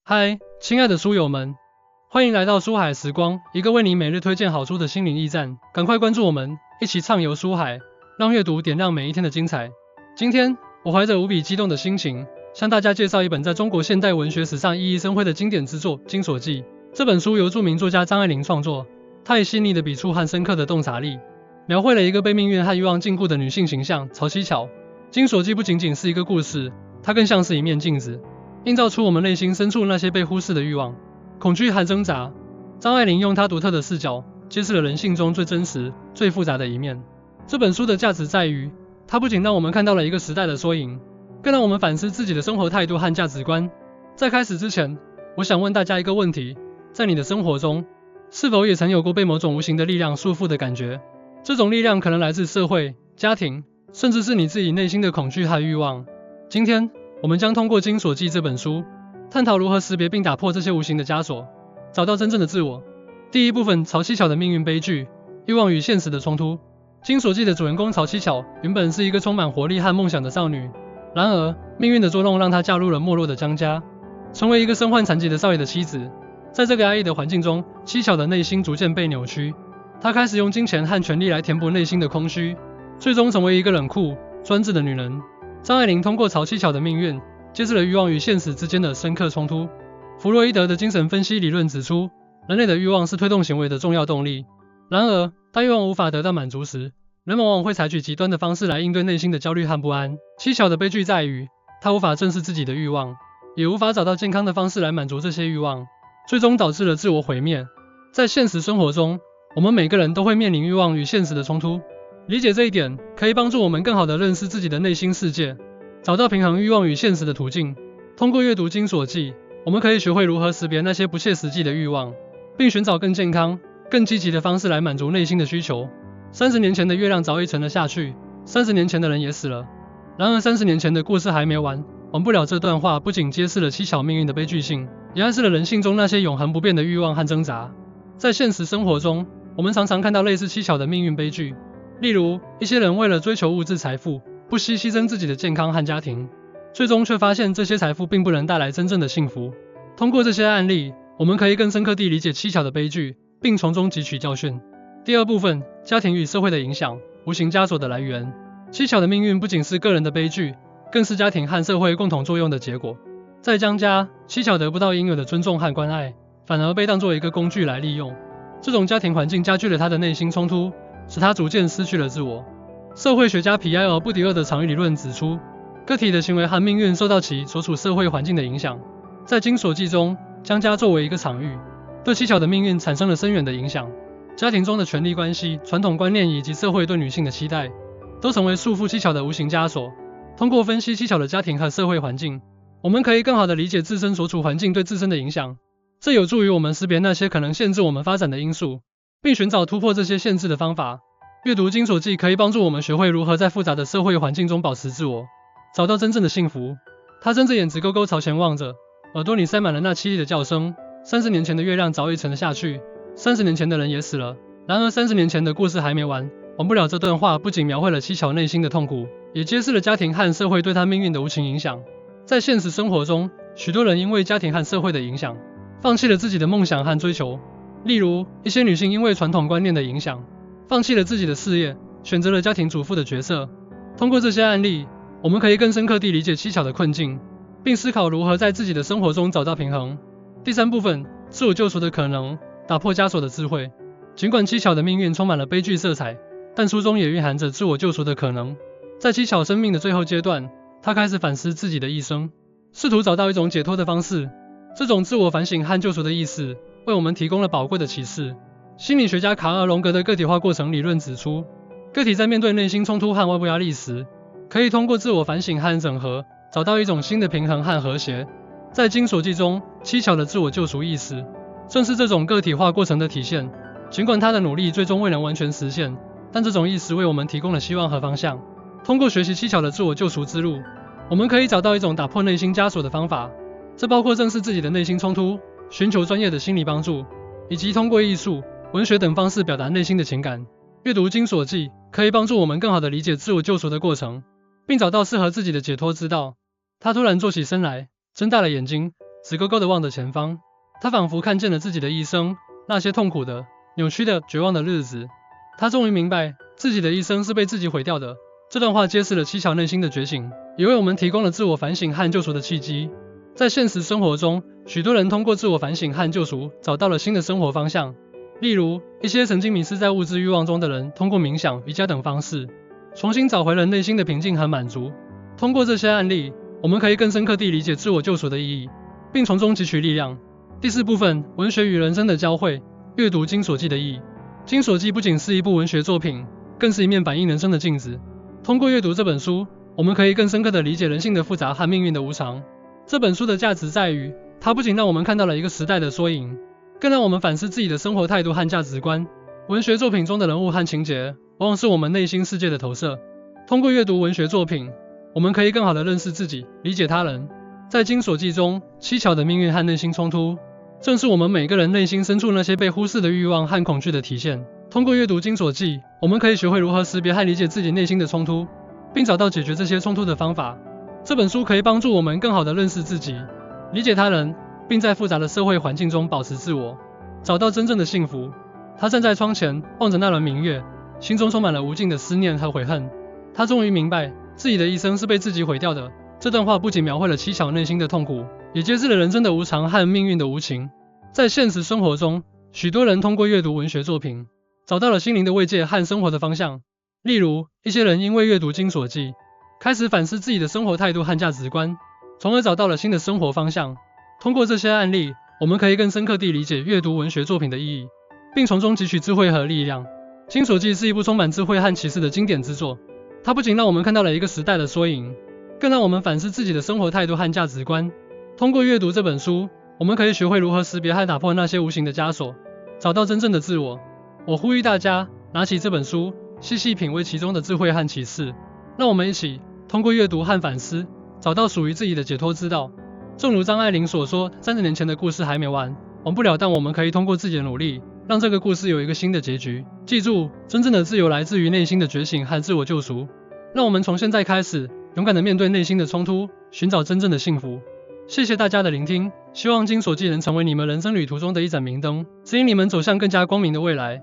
嗨，亲爱的书友们，欢迎来到书海时光，一个为你每日推荐好书的心灵驿站。赶快关注我们，一起畅游书海，让阅读点亮每一天的精彩。今天，我怀着无比激动的心情，向大家介绍一本在中国现代文学史上熠熠生辉的经典之作《金锁记》。这本书由著名作家张爱玲创作，她以细腻的笔触和深刻的洞察力，描绘了一个被命运和欲望禁锢的女性形象曹七巧。《金锁记》不仅仅是一个故事，它更像是一面镜子，映照出我们内心深处那些被忽视的欲望、恐惧和挣扎。张爱玲用她独特的视角，揭示了人性中最真实、最复杂的一面。这本书的价值在于，它不仅让我们看到了一个时代的缩影，更让我们反思自己的生活态度和价值观。在开始之前，我想问大家一个问题：在你的生活中，是否也曾有过被某种无形的力量束缚的感觉？这种力量可能来自社会、家庭，甚至是你自己内心的恐惧和欲望。今天，我们将通过《金锁记》这本书，探讨如何识别并打破这些无形的枷锁，找到真正的自我。第一部分：曹七巧的命运悲剧，欲望与现实的冲突。《金锁记》的主人公曹七巧原本是一个充满活力和梦想的少女，然而命运的捉弄让她嫁入了没落的江家，成为一个身患残疾的少爷的妻子。在这个压抑的环境中，七巧的内心逐渐被扭曲，她开始用金钱和权力来填补内心的空虚，最终成为一个冷酷、专制的女人。张爱玲通过曹七巧的命运，揭示了欲望与现实之间的深刻冲突。弗洛伊德的精神分析理论指出，人类的欲望是推动行为的重要动力。然而，当欲望无法得到满足时，人们往往会采取极端的方式来应对内心的焦虑和不安。七巧的悲剧在于，她无法正视自己的欲望，也无法找到健康的方式来满足这些欲望，最终导致了自我毁灭。在现实生活中，我们每个人都会面临欲望与现实的冲突。理解这一点，可以帮助我们更好地认识自己的内心世界，找到平衡欲望与现实的途径。通过阅读《金锁记》，我们可以学会如何识别那些不切实际的欲望，并寻找更健康、更积极的方式来满足内心的需求。30年前的月亮早已沉了下去，30年前的人也死了。然而30年前的故事还没完。完不了这段话不仅揭示了七巧命运的悲剧性，也暗示了人性中那些永恒不变的欲望和挣扎。在现实生活中，我们常常看到类似七巧的命运悲剧。例如，一些人为了追求物质财富，不惜牺牲自己的健康和家庭，最终却发现这些财富并不能带来真正的幸福。通过这些案例，我们可以更深刻地理解七巧的悲剧，并从中汲取教训。第二部分：家庭与社会的影响，无形枷锁的来源。七巧的命运不仅是个人的悲剧，更是家庭和社会共同作用的结果。在江家，七巧得不到应有的尊重和关爱，反而被当作一个工具来利用。这种家庭环境加剧了他的内心冲突，使他逐渐失去了自我。社会学家皮埃尔·布迪厄的场域理论指出，个体的行为和命运受到其所处社会环境的影响。在《金锁记》中，江家作为一个场域，对七巧的命运产生了深远的影响。家庭中的权力关系、传统观念以及社会对女性的期待，都成为束缚七巧的无形枷锁。通过分析七巧的家庭和社会环境，我们可以更好地理解自身所处环境对自身的影响，这有助于我们识别那些可能限制我们发展的因素，并寻找突破这些限制的方法。阅读《金锁记》可以帮助我们学会如何在复杂的社会环境中保持自我，找到真正的幸福。他睁着眼直勾勾朝前望着，耳朵里塞满了那凄厉的叫声。30年前的月亮早已沉了下去，30年前的人也死了。然而30年前的故事还没完。完不了这段话不仅描绘了七巧内心的痛苦，也揭示了家庭和社会对他命运的无情影响。在现实生活中，许多人因为家庭和社会的影响，放弃了自己的梦想和追求。例如，一些女性因为传统观念的影响，放弃了自己的事业，选择了家庭主妇的角色。通过这些案例，我们可以更深刻地理解七巧的困境，并思考如何在自己的生活中找到平衡。第三部分：自我救赎的可能，打破枷锁的智慧。尽管七巧的命运充满了悲剧色彩，但书中也蕴含着自我救赎的可能。在七巧生命的最后阶段，她开始反思自己的一生，试图找到一种解脱的方式。这种自我反省和救赎的意识，为我们提供了宝贵的启示。心理学家卡尔·荣格的个体化过程理论指出，个体在面对内心冲突和外部压力时，可以通过自我反省和整合，找到一种新的平衡和和谐。在《金锁记》中，七巧的自我救赎意识，正是这种个体化过程的体现。尽管他的努力最终未能完全实现，但这种意识为我们提供了希望和方向。通过学习七巧的自我救赎之路，我们可以找到一种打破内心枷锁的方法。这包括正视自己的内心冲突，寻求专业的心理帮助，以及通过艺术、文学等方式表达内心的情感。阅读《金锁记》可以帮助我们更好地理解自我救赎的过程，并找到适合自己的解脱之道。他突然坐起身来，睁大了眼睛，直勾勾地望着前方。他仿佛看见了自己的一生，那些痛苦的、扭曲的、绝望的日子。他终于明白，自己的一生是被自己毁掉的。这段话揭示了七巧内心的觉醒，也为我们提供了自我反省和救赎的契机。在现实生活中，许多人通过自我反省和救赎，找到了新的生活方向。例如，一些曾经迷失在物质欲望中的人，通过冥想、瑜伽等方式，重新找回了内心的平静和满足。通过这些案例，我们可以更深刻地理解自我救赎的意义，并从中汲取力量。第四部分，文学与人生的交汇，阅读《金锁记》的意义。《金锁记》不仅是一部文学作品，更是一面反映人生的镜子。通过阅读这本书，我们可以更深刻地理解人性的复杂和命运的无常。这本书的价值在于，它不仅让我们看到了一个时代的缩影，更让我们反思自己的生活态度和价值观。文学作品中的人物和情节，往往是我们内心世界的投射。通过阅读文学作品，我们可以更好地认识自己，理解他人。在《金锁记》中，七巧的命运和内心冲突，正是我们每个人内心深处那些被忽视的欲望和恐惧的体现。通过阅读《金锁记》，我们可以学会如何识别和理解自己内心的冲突，并找到解决这些冲突的方法。这本书可以帮助我们更好地认识自己，理解他人，并在复杂的社会环境中保持自我，找到真正的幸福。他站在窗前，望着那轮明月，心中充满了无尽的思念和悔恨。他终于明白，自己的一生是被自己毁掉的。这段话不仅描绘了七巧内心的痛苦，也揭示了人生的无常和命运的无情。在现实生活中，许多人通过阅读文学作品，找到了心灵的慰藉和生活的方向。例如，一些人因为阅读《金锁记》，开始反思自己的生活态度和价值观，从而找到了新的生活方向。通过这些案例，我们可以更深刻地理解阅读文学作品的意义，并从中汲取智慧和力量。《金锁记》是一部充满智慧和启示的经典之作，它不仅让我们看到了一个时代的缩影，更让我们反思自己的生活态度和价值观。通过阅读这本书，我们可以学会如何识别和打破那些无形的枷锁，找到真正的自我。我呼吁大家拿起这本书，细细品味其中的智慧和启示。让我们一起通过阅读和反思，找到属于自己的解脱之道。正如张爱玲所说，30年前的故事还没完不了，但我们可以通过自己的努力，让这个故事有一个新的结局。记住，真正的自由来自于内心的觉醒和自我救赎。让我们从现在开始，勇敢地面对内心的冲突，寻找真正的幸福。谢谢大家的聆听，希望《金锁记》能成为你们人生旅途中的一盏明灯，指引你们走向更加光明的未来。